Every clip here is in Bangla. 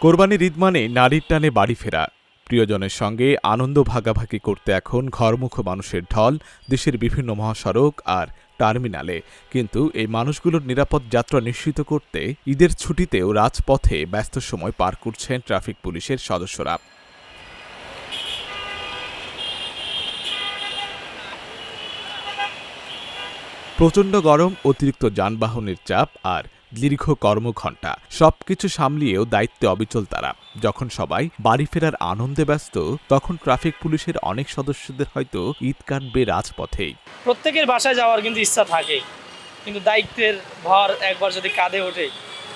কোরবানির ঈদ মানে নারীর টানে বাড়ি ফেরা, প্রিয়জনের সঙ্গে আনন্দ ভাগাভাগি করতে এখন ঘরমুখ মানুষের ঢল দেশের বিভিন্ন মহাসড়ক আর টার্মিনালে। কিন্তু এই মানুষগুলোর নিরাপদ যাত্রা নিশ্চিত করতে ঈদের ছুটিতেও রাজপথে ব্যস্ত সময় পার করছেন ট্রাফিক পুলিশের সদস্যরা। প্রচণ্ড গরম, অতিরিক্ত যানবাহনের চাপ আর দীর্ঘ কর্মঘণ্টা সবকিছু সামলিয়েও দায়িত্বে অবিচল তারা। যখন সবাই বাড়ি ফেরার আনন্দে ব্যস্ত, তখন ট্রাফিক পুলিশের অনেক সদস্যদের হয়তো ঈদ কাটবে রাজপথেই। প্রত্যেকের বাসায় যাওয়ার কিন্তু ইচ্ছা থাকে, কিন্তু দায়িত্বের ভার একবার যদি কাঁধে ওঠে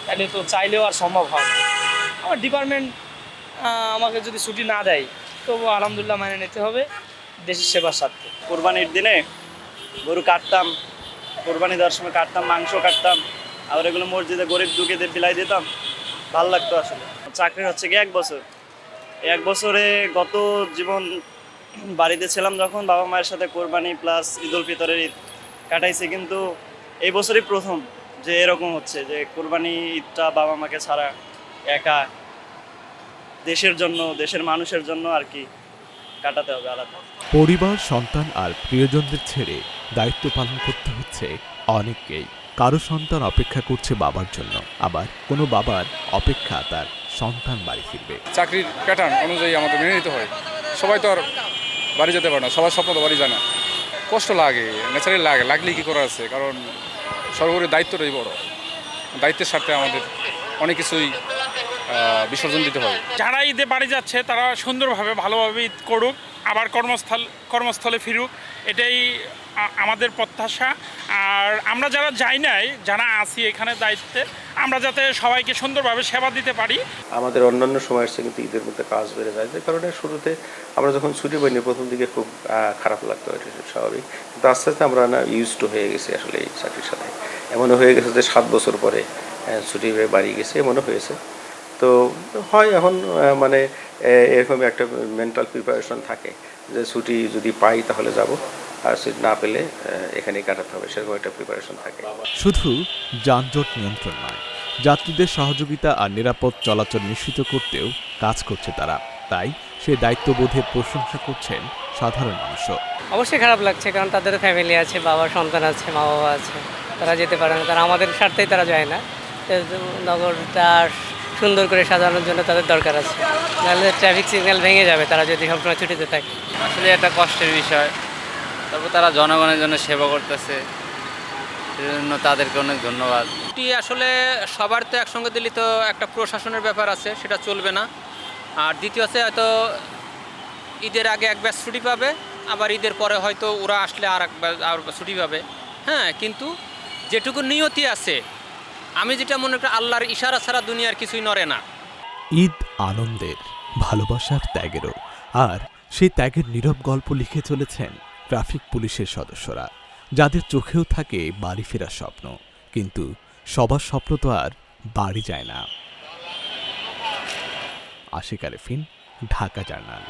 তাহলে তো চাইলেও আর সম্ভব হয় না। আমার ডিপার্টমেন্ট আমাকে যদি ছুটি না দেয় তবু আলহামদুলিল্লাহ মেনে নিতে হবে দেশের সেবার স্বার্থে। কোরবানির দিনে গরু কাটতাম, কোরবানি দেওয়ার সময় কাটতাম, মাংস কাটতাম, আবার এগুলো মসজিদে গরিব দুঃখীদের বিলাই দিতাম। ভালো লাগতো আসলে। চাকরি হচ্ছে কি 1 বছর, এই 1 বছরে গত জীবন বাড়িতে ছিলাম যখন বাবা মায়ের সাথে কোরবানি প্লাস ঈদ উল ফিতরের ঈদ কাটাইছি, কিন্তু এই বছরই প্রথম যে এরকম হচ্ছে যে কোরবানি ঈদটা বাবা মাকে ছাড়া একা দেশের জন্য, দেশের মানুষের জন্য আর কি কাটাতে হবে আলাদা। পরিবার, সন্তান আর প্রিয়জনদের ছেড়ে দায়িত্ব পালন করতে হচ্ছে অনেককেই। কারো সন্তান অপেক্ষা করছে বাবার জন্য, আবার কোনো বাবার অপেক্ষা তার সন্তান বাড়ি ফিরবে। চাকরির প্যাটার্ন অনুযায়ী আমাদের মেনে নিতে হয়। সবাই তো আর বাড়ি যেতে পারে না, সবার স্বপ্ন তো বাড়ি যায় না। কষ্ট লাগে, ন্যাচারালি লাগে, লাগলেই কী করা আছে, কারণ সর্বোপরি দায়িত্বটাই বড়। দায়িত্বের স্বার্থে আমাদের অনেক কিছুই বিসর্জন দিতে হয়। যারা ঈদে বাড়ি যাচ্ছে তারা সুন্দরভাবে ভালোভাবে ঈদ করুক, আবার কর্মস্থলে ফিরুক, এটাই আমাদের প্রত্যাশা। আর আমরা যারা যাই নাই, যারা আছি এখানে দায়িত্বে, আমরা যাতে সবাইকে সুন্দরভাবে সেবা দিতে পারি। আমাদের অন্যান্য সময়ের চেয়ে কিন্তু ঈদের মধ্যে কাজ বেড়ে যায়, যে কারণে শুরুতে আমরা যখন ছুটি পাইনি প্রথম দিকে খুব খারাপ লাগতো, এটা স্বাভাবিক। কিন্তু আস্তে আস্তে আমরা না ইউজ টু হয়ে গেছি আসলে এই চাকরির সাথে। এমনও হয়ে গেছে যে 7 বছর পরে ছুটি হয়ে বাড়ি গেছে, এমনও হয়েছে। তো হয় এখন মানে এরকম একটা মেন্টাল প্রিপারেশন থাকে যে ছুটি যদি পাই তাহলে যাব, আর ছুটি না পেলে এখানেই কাটাতে হবে, সেরকম একটা প্রিপারেশন থাকে। শুধু যানজট নিয়ন্ত্রণ নয়, যাত্রীদের সহযোগিতা আর নিরাপদ চলাচল নিশ্চিত করতেও কাজ করছে তারা। তাই সে দায়িত্ববোধের প্রশংসা করছেন সাধারণ মানুষও। অবশ্যই খারাপ লাগছে, কারণ তাদের ফ্যামিলি আছে, বাবার সন্তান আছে, মা বাবা আছে, তারা যেতে পারে না। তারা আমাদের স্বার্থেই তারা যায় না। নগরটা সুন্দর করে সাজানোর জন্য তাদের দরকার আছে, নাহলে ট্রাফিক সিগন্যাল ভেঙে যাবে তারা যদি সবসময় ছুটিতে থাকে। আসলে একটা কষ্টের বিষয়, তারপর তারা জনগণের জন্য সেবা করতেছে, সেজন্য তাদেরকে অনেক ধন্যবাদ। ছুটি আসলে সবার তো একসঙ্গে দিলে তো একটা প্রশাসনের ব্যাপার আছে, সেটা চলবে না। আর দ্বিতীয় আছে, হয়তো ঈদের আগে এক ব্যাচ ছুটি পাবে, আবার ঈদের পরে হয়তো ওরা আসলে আর ছুটি পাবে। হ্যাঁ, কিন্তু যেটুকু নিয়তি আছে, আমি যেটা মনে করি আল্লাহর ইশারা ছাড়া দুনিয়ার কিছুই নড়ে না। ঈদ আনন্দের, ভালোবাসার, ত্যাগেরও। আর সেই ত্যাগের নীরব গল্প লিখে চলেছেন ট্রাফিক পুলিশের সদস্যরা, যাদের চোখেও থাকে বাড়ি ফেরার স্বপ্ন। কিন্তু সবার স্বপ্ন তো আর বাড়ি যায় না। আশিক আরেফিন, ঢাকা জার্নাল।